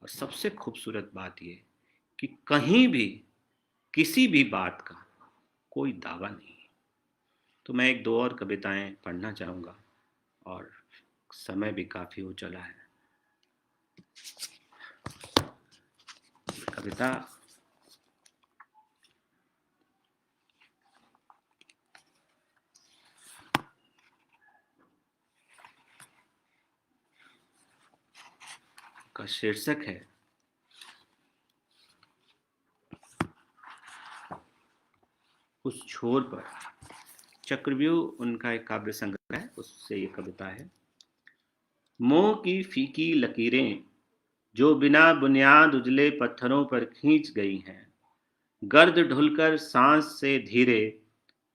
और सबसे खूबसूरत बात ये कि कहीं भी किसी भी बात का कोई दावा नहीं है। तो मैं एक दो और कविताएं पढ़ना चाहूँगा, और समय भी काफ़ी हो चला है। कविता का शीर्षक है उस छोर पर। चक्रव्यूह उनका एक काव्य संग्रह है, उससे ये कविता है। मोह की फीकी लकीरें जो बिना बुनियाद उजले पत्थरों पर खींच गई हैं, गर्द ढुलकर सांस से धीरे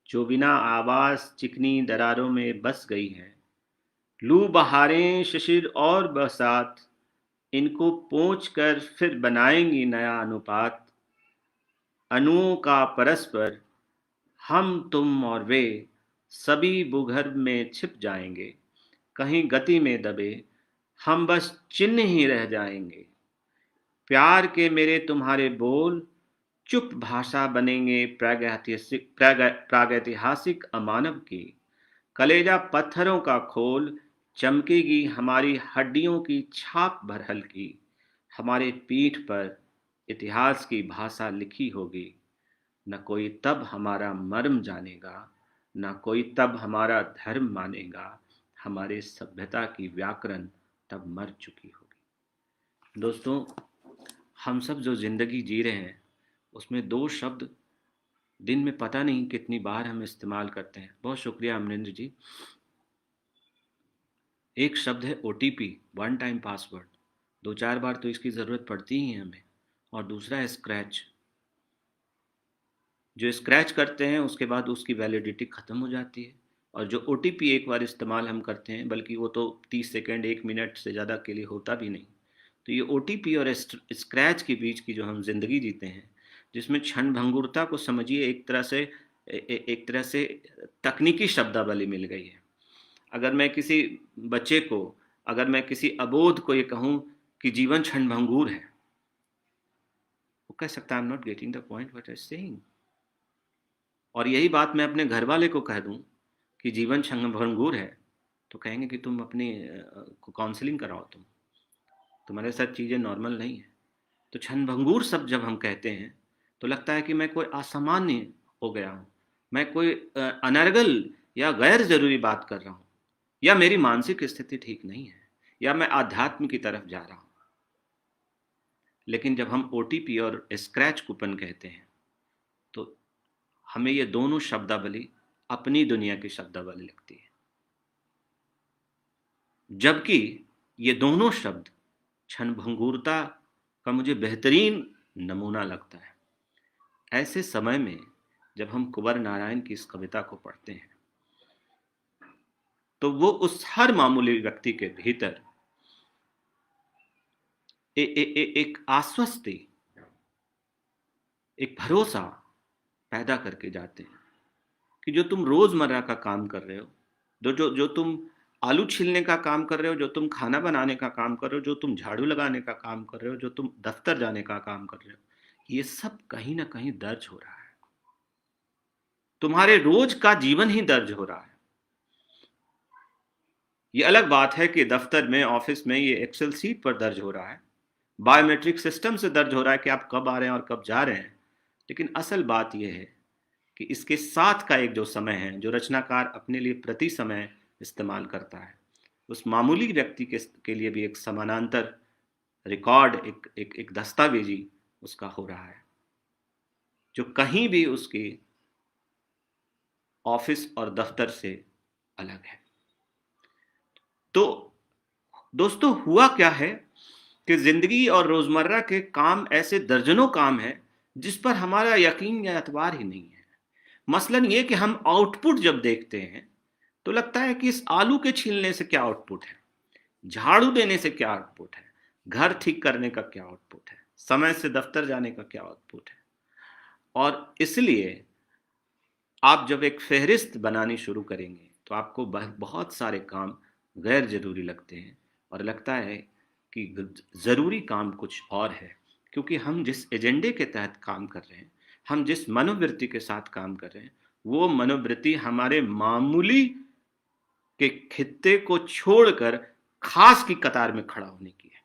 जो बिना आवाज चिकनी दरारों में बस गई हैं, लू बहारें शिशिर और बरसात इनको पोंछ कर फिर बनाएंगी नया अनुपात। अणुओं का परस्पर हम तुम और वे सभी भूगर्भ में छिप जाएंगे, कहीं गति में दबे हम बस चिन्ह ही रह जाएंगे। प्यार के मेरे तुम्हारे बोल चुप भाषा बनेंगे प्रागैतिहासिक अमानव की। कलेजा पत्थरों का खोल चमकेगी हमारी हड्डियों की छाप भर हल्की। हमारे पीठ पर इतिहास की भाषा लिखी होगी। न कोई तब हमारा मर्म जानेगा, न कोई तब हमारा धर्म मानेगा। हमारे सभ्यता की व्याकरण तब मर चुकी होगी। दोस्तों, हम सब जो जिंदगी जी रहे हैं उसमें दो शब्द दिन में पता नहीं कितनी बार हम इस्तेमाल करते हैं। बहुत शुक्रिया अमरिंद्र जी। एक शब्द है OTP, वन टाइम पासवर्ड। दो चार बार तो इसकी ज़रूरत पड़ती ही है हमें। और दूसरा है स्क्रैच। जो स्क्रैच करते हैं उसके बाद उसकी वैलिडिटी ख़त्म हो जाती है, और जो OTP एक बार इस्तेमाल हम करते हैं, बल्कि वो तो 30 सेकेंड 1 मिनट से ज़्यादा के लिए होता भी नहीं। तो ये OTP और स्क्रैच के बीच की जो हम जिंदगी जीते हैं, जिसमें क्षण भंगुरता को समझिए एक तरह से तकनीकी शब्दावली मिल गई है। अगर मैं किसी बच्चे को, अगर मैं किसी अबोध को ये कहूँ कि जीवन क्षण भंगुर है, वो कह सकता है I am not getting the point what I am saying. और यही बात मैं अपने घर वाले को कह दूं कि जीवन क्षण भंगुर है, तो कहेंगे कि तुम अपनी काउंसलिंग कराओ, तुम्हारे साथ चीज़ें नॉर्मल नहीं है। तो क्षणभंगुर शब्द जब हम कहते हैं तो लगता है कि मैं कोई असामान्य हो गया हूँ, मैं कोई अनर्गल या गैर जरूरी बात कर रहा हूँ, या मेरी मानसिक स्थिति ठीक नहीं है, या मैं आध्यात्म की तरफ जा रहा हूँ। लेकिन जब हम OTP और स्क्रैच कूपन कहते हैं तो हमें ये दोनों शब्दावली अपनी दुनिया की शब्दावली लगती है, जबकि ये दोनों शब्द क्षणभंगुरता का मुझे बेहतरीन नमूना लगता है। ऐसे समय में जब हम कुंवर नारायण की इस कविता को पढ़ते हैं तो वो उस हर मामूली व्यक्ति के भीतर एक आश्वस्ति, एक भरोसा पैदा करके जाते हैं कि जो तुम रोजमर्रा का काम कर रहे हो, जो तुम आलू छीलने का काम कर रहे हो, जो तुम खाना बनाने का काम कर रहे हो, जो तुम झाड़ू लगाने का काम कर रहे हो, जो तुम दफ्तर जाने का काम कर रहे हो, ये सब कहीं ना कहीं दर्ज हो रहा है। तुम्हारे रोज का जीवन ही दर्ज हो रहा है। ये अलग बात है कि दफ्तर में, ऑफिस में ये एक्सेल सीट पर दर्ज हो रहा है, बायोमेट्रिक सिस्टम से दर्ज हो रहा है कि आप कब आ रहे हैं और कब जा रहे हैं। लेकिन असल बात यह है कि इसके साथ का एक जो समय है जो रचनाकार अपने लिए प्रति समय इस्तेमाल करता है, उस मामूली व्यक्ति के लिए भी एक समानांतर रिकॉर्ड, एक दस्तावेजी उसका हो रहा है, जो कहीं भी उसके ऑफिस और दफ्तर से अलग है। तो दोस्तों, हुआ क्या है कि जिंदगी और रोजमर्रा के काम ऐसे दर्जनों काम हैं जिस पर हमारा यकीन या एतबार ही नहीं है। मसलन ये कि हम आउटपुट जब देखते हैं तो लगता है कि इस आलू के छीलने से क्या आउटपुट है, झाड़ू देने से क्या आउटपुट है, घर ठीक करने का क्या आउटपुट है, समय से दफ्तर जाने का क्या आउटपुट है। और इसलिए आप जब एक फहरिस्त बनानी शुरू करेंगे तो आपको बहुत सारे काम गैर जरूरी लगते हैं और लगता है कि ज़रूरी काम कुछ और है, क्योंकि हम जिस एजेंडे के तहत काम कर रहे हैं, हम जिस मनोवृत्ति के साथ काम कर रहे हैं, वो मनोवृत्ति हमारे मामूली के खित्ते को छोड़कर खास की कतार में खड़ा होने की है।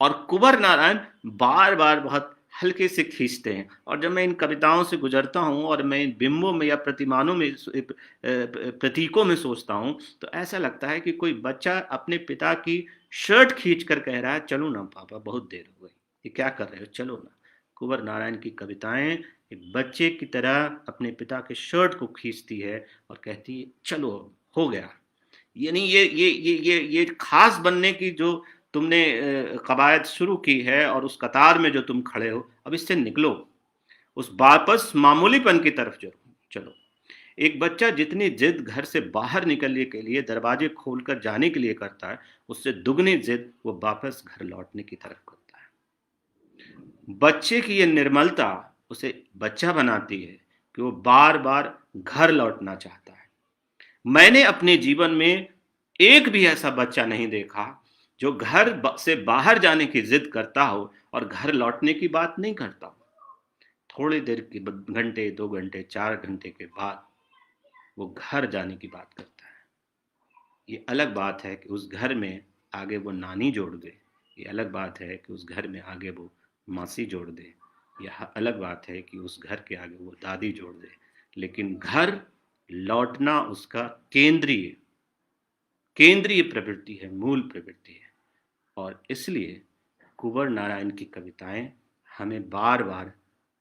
और कुंवर नारायण बार बार बहुत हल्के से खींचते हैं। और जब मैं इन कविताओं से गुजरता हूँ और मैं इन बिंबों में या प्रतिमानों में, प्रतीकों में सोचता हूँ, तो ऐसा लगता है कि कोई बच्चा अपने पिता की शर्ट खींच कर कह रहा है, चलो ना पापा, बहुत देर हो गई, ये क्या कर रहे हो, चलो ना। कुंवर नारायण की कविताएं एक बच्चे की तरह अपने पिता के शर्ट को खींचती है और कहती है, चलो हो गया। यानी ये खास बनने की जो तुमने कवायद शुरू की है और उस कतार में जो तुम खड़े हो, अब इससे निकलो, उस वापस मामूलीपन की तरफ चलो। एक बच्चा जितनी जिद घर से बाहर निकलने के लिए, दरवाजे खोलकर जाने के लिए करता है, उससे दुगनी जिद वो वापस घर लौटने की तरफ करता है। बच्चे की ये निर्मलता उसे बच्चा बनाती है कि वो बार बार घर लौटना चाहता है। मैंने अपने जीवन में एक भी ऐसा बच्चा नहीं देखा जो घर से बाहर जाने की जिद करता हो और घर लौटने की बात नहीं करता हो। थोड़ी देर के घंटे, 2 घंटे, 4 घंटे के बाद वो घर जाने की बात करता है। ये अलग बात है कि उस घर में आगे वो नानी जोड़ दे, ये अलग बात है कि उस घर में आगे वो मासी जोड़ दे, यह अलग बात है कि उस घर के आगे वो दादी जोड़ दे, लेकिन घर लौटना उसका केंद्रीय केंद्रीय प्रवृत्ति है, मूल प्रवृत्ति है। और इसलिए कुंवर नारायण की कविताएं हमें बार बार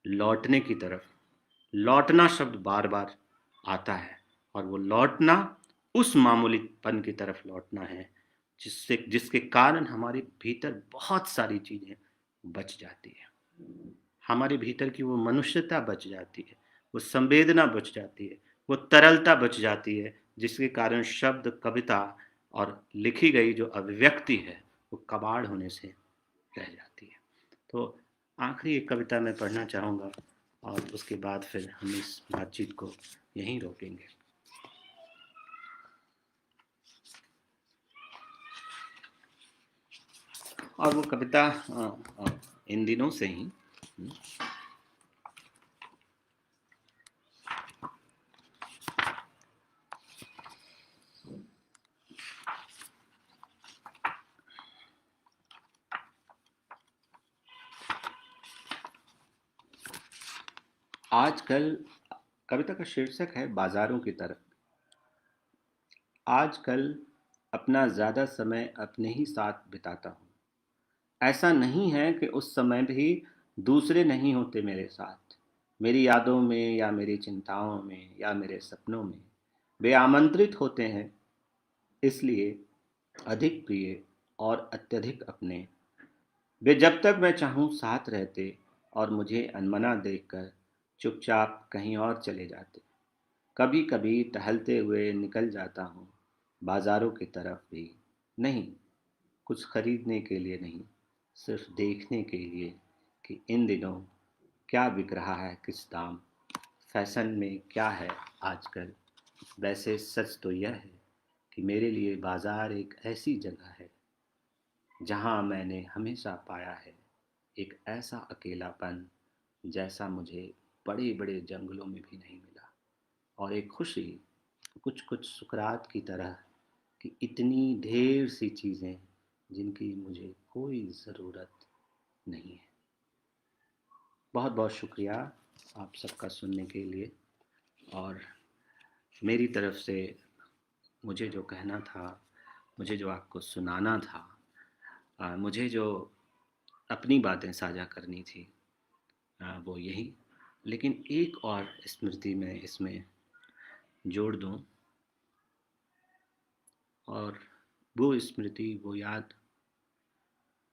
लौटने की तरफ, लौटना शब्द बार बार आता है, और वो लौटना उस मामूलीपन की तरफ लौटना है जिसके कारण हमारे भीतर बहुत सारी चीजें बच जाती है। हमारे भीतर की वो मनुष्यता बच जाती है, वो संवेदना बच जाती है, वो तरलता बच जाती है, जिसके कारण शब्द, कविता और लिखी गई जो अभिव्यक्ति है वो कबाड़ होने से रह जाती है। तो आखिरी एक कविता मैं पढ़ना चाहूँगा और उसके बाद फिर हम इस बातचीत को यहीं रोकेंगे। और वो कविता इन दिनों से ही आजकल, कविता का शीर्षक है बाजारों की तरफ। आजकल अपना ज़्यादा समय अपने ही साथ बिताता हूँ। ऐसा नहीं है कि उस समय भी दूसरे नहीं होते मेरे साथ, मेरी यादों में या मेरी चिंताओं में या मेरे सपनों में वे आमंत्रित होते हैं, इसलिए अधिक प्रिय और अत्यधिक अपने। वे जब तक मैं चाहूँ साथ रहते और मुझे अनमना देखकर चुपचाप कहीं और चले जाते। कभी कभी टहलते हुए निकल जाता हूँ बाजारों की तरफ भी, नहीं कुछ खरीदने के लिए नहीं, सिर्फ देखने के लिए कि इन दिनों क्या बिक रहा है, किस दाम, फैशन में क्या है आजकल। वैसे सच तो यह है कि मेरे लिए बाजार एक ऐसी जगह है जहाँ मैंने हमेशा पाया है एक ऐसा अकेलापन जैसा मुझे बड़े बड़े जंगलों में भी नहीं मिला, और एक खुशी कुछ कुछ सुकरात की तरह कि इतनी ढेर सी चीज़ें जिनकी मुझे कोई ज़रूरत नहीं है। बहुत बहुत शुक्रिया।
आप सबका सुनने के लिए। और मेरी तरफ से मुझे जो कहना था, मुझे जो आपको सुनाना था, मुझे जो अपनी बातें साझा करनी थी, वो यही। लेकिन एक और स्मृति मैं इसमें जोड़ दूं, और वो स्मृति, वो याद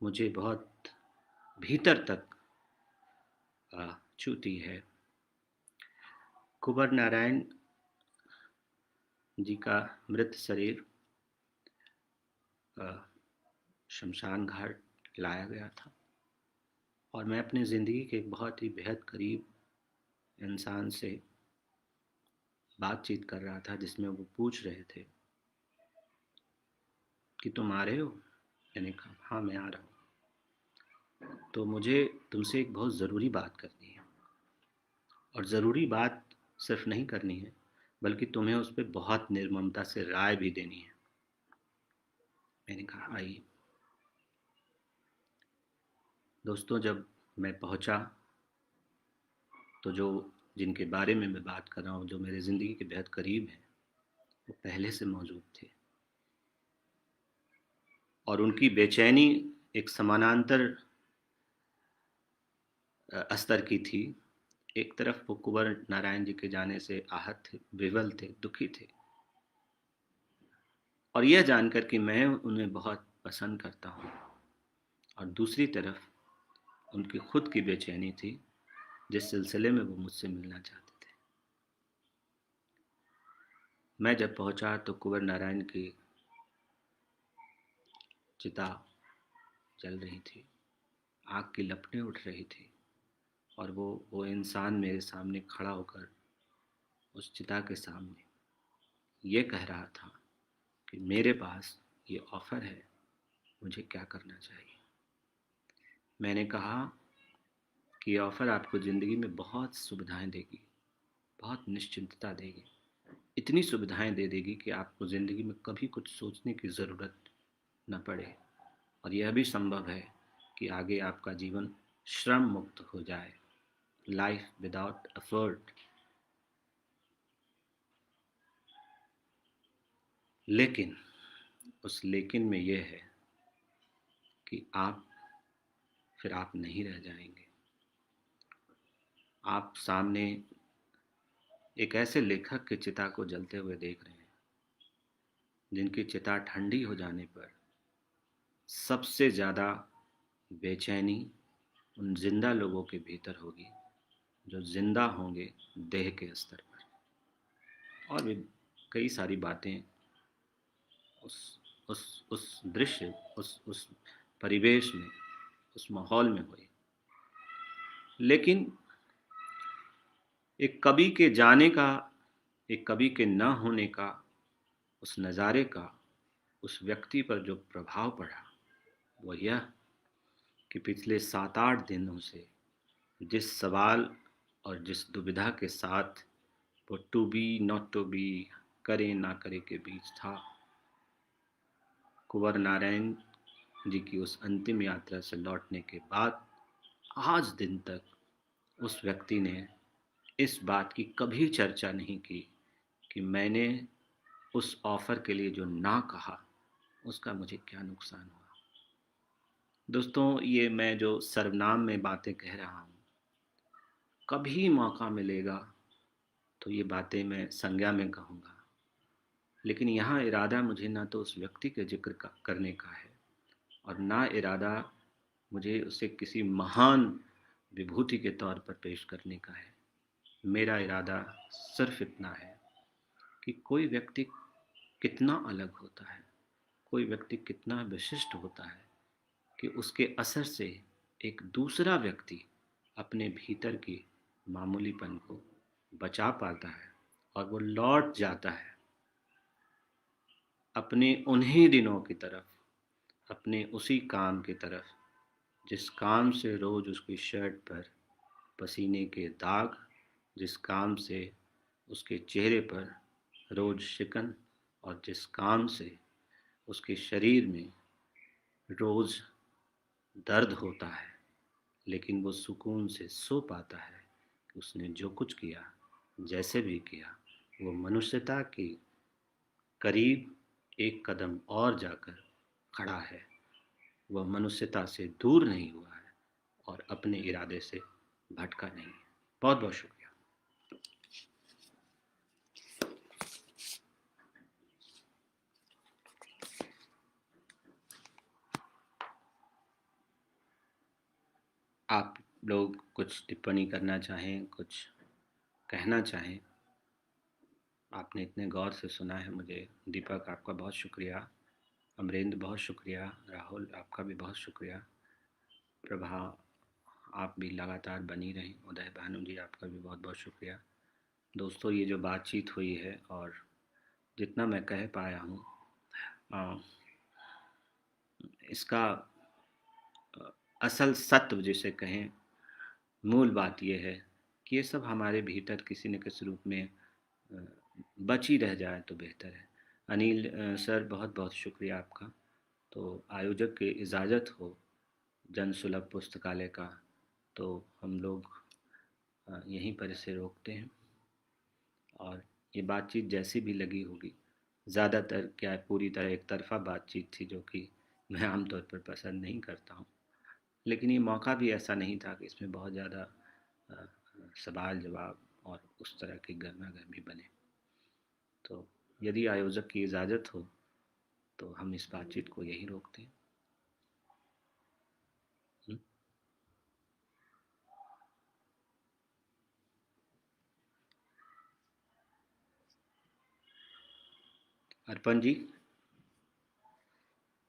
मुझे बहुत भीतर तक छूती है। कुंवर नारायण जी का मृत शरीर शमशान घाट लाया गया था, और मैं अपनी ज़िंदगी के एक बहुत ही बेहद करीब इंसान से बातचीत कर रहा था, जिसमें वो पूछ रहे थे कि तुम आ रहे हो। मैंने कहा हाँ मैं आ रहा हूँ। तो मुझे तुमसे एक बहुत ज़रूरी बात करनी है, और ज़रूरी बात सिर्फ नहीं करनी है, बल्कि तुम्हें उस पर बहुत निर्ममता से राय भी देनी है। मैंने कहा आइए। दोस्तों, जब मैं पहुंचा तो जो जिनके बारे में मैं बात कर रहा हूँ, जो मेरे ज़िंदगी के बेहद करीब हैं, वो पहले से मौजूद थे, और उनकी बेचैनी एक समानांतर स्तर की थी। एक तरफ वो कुंवर नारायण जी के जाने से आहत थे, विवल थे, दुखी थे, और यह जानकर कि मैं उन्हें बहुत पसंद करता हूँ, और दूसरी तरफ उनकी खुद की बेचैनी थी, जिस सिलसिले में वो मुझसे मिलना चाहते थे। मैं जब पहुंचा तो कुंवर नारायण की चिता जल रही थी, आग की लपटें उठ रही थी, और वो इंसान मेरे सामने खड़ा होकर उस चिता के सामने ये कह रहा था कि मेरे पास ये ऑफ़र है, मुझे क्या करना चाहिए। मैंने कहा कि ये ऑफ़र आपको ज़िंदगी में बहुत सुविधाएं देगी, बहुत निश्चिंतता देगी, इतनी सुविधाएं दे देगी कि आपको ज़िंदगी में कभी कुछ सोचने की ज़रूरत न पड़े, और यह भी संभव है कि आगे आपका जीवन श्रम मुक्त हो जाए, लाइफ विदाउट एफर्ट। लेकिन उस लेकिन में यह है कि आप नहीं रह जाएंगे। आप सामने एक ऐसे लेखक की चिता को जलते हुए देख रहे हैं, जिनकी चिता ठंडी हो जाने पर सबसे ज़्यादा बेचैनी उन जिंदा लोगों के भीतर होगी, जो जिंदा होंगे देह के स्तर पर। और भी कई सारी बातें उस उस दृश्य, उस परिवेश में, उस माहौल में हुई। लेकिन एक कवि के जाने का, एक कवि के न होने का, उस नज़ारे का उस व्यक्ति पर जो प्रभाव पड़ा, वो यह कि पिछले 7-8 दिनों से जिस सवाल और जिस दुविधा के साथ वो to be not to be, करे ना करे के बीच था, कुंवर नारायण जी की उस अंतिम यात्रा से लौटने के बाद आज दिन तक उस व्यक्ति ने इस बात की कभी चर्चा नहीं की कि मैंने उस ऑफ़र के लिए जो ना कहा, उसका मुझे क्या नुकसान हुआ। दोस्तों, ये मैं जो सर्वनाम में बातें कह रहा हूँ, कभी मौका मिलेगा तो ये बातें मैं संज्ञा में कहूँगा। लेकिन यहाँ इरादा मुझे ना तो उस व्यक्ति के जिक्र करने का है, और ना इरादा मुझे उसे किसी महान विभूति के तौर पर पेश करने का है। मेरा इरादा सिर्फ इतना है कि कोई व्यक्ति कितना अलग होता है, कोई व्यक्ति कितना विशिष्ट होता है, कि उसके असर से एक दूसरा व्यक्ति अपने भीतर की मामूलीपन को बचा पाता है, और वो लौट जाता है अपने उन्हीं दिनों की तरफ, अपने उसी काम की तरफ, जिस काम से रोज़ उसकी शर्ट पर पसीने के दाग, जिस काम से उसके चेहरे पर रोज़ शिकन, और जिस काम से उसके शरीर में रोज़ दर्द होता है, लेकिन वो सुकून से सो पाता है, उसने जो कुछ किया, जैसे भी किया, वो मनुष्यता के करीब एक कदम और जाकर खड़ा है। वह मनुष्यता से दूर नहीं हुआ है और अपने इरादे से भटका नहीं है। बहुत बहुत शुक्रिया। आप लोग कुछ टिप्पणी करना चाहें, कुछ कहना चाहें? आपने इतने गौर से सुना है मुझे। दीपक, आपका बहुत शुक्रिया। अमरेंद्र, बहुत शुक्रिया। राहुल, आपका भी बहुत शुक्रिया। प्रभा, आप भी लगातार बनी रहें। उदय भानु जी, आपका भी बहुत बहुत शुक्रिया। दोस्तों, ये जो बातचीत हुई है और जितना मैं कह पाया हूँ, इसका असल सत्व जिसे कहें, मूल बात यह है कि ये सब हमारे भीतर किसी न किसी रूप में अ, बच ही रह जाए तो बेहतर है। अनिल सर, बहुत बहुत शुक्रिया आपका। तो आयोजक की इजाज़त हो जन सुलभ पुस्तकालय का, तो हम लोग यहीं पर इसे रोकते हैं। और ये बातचीत जैसी भी लगी होगी, ज़्यादातर क्या है, पूरी तरह एक तरफ़ा बातचीत थी, जो कि मैं आमतौर पर पसंद नहीं करता हूँ। लेकिन ये मौका भी ऐसा नहीं था कि इसमें बहुत ज़्यादा अ, सवाल जवाब और उस तरह की गर्मा-गर्मी बने। तो यदि आयोजक की इजाज़त हो तो हम इस बातचीत को यहीं रोकते हैं। हुँ? अर्पण जी,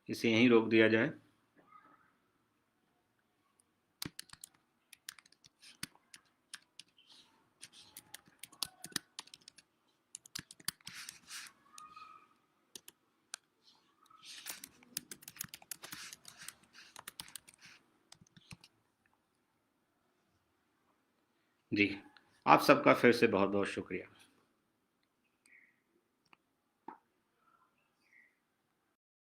इसे यहीं रोक दिया जाए। जी, आप सबका फिर से बहुत-बहुत शुक्रिया।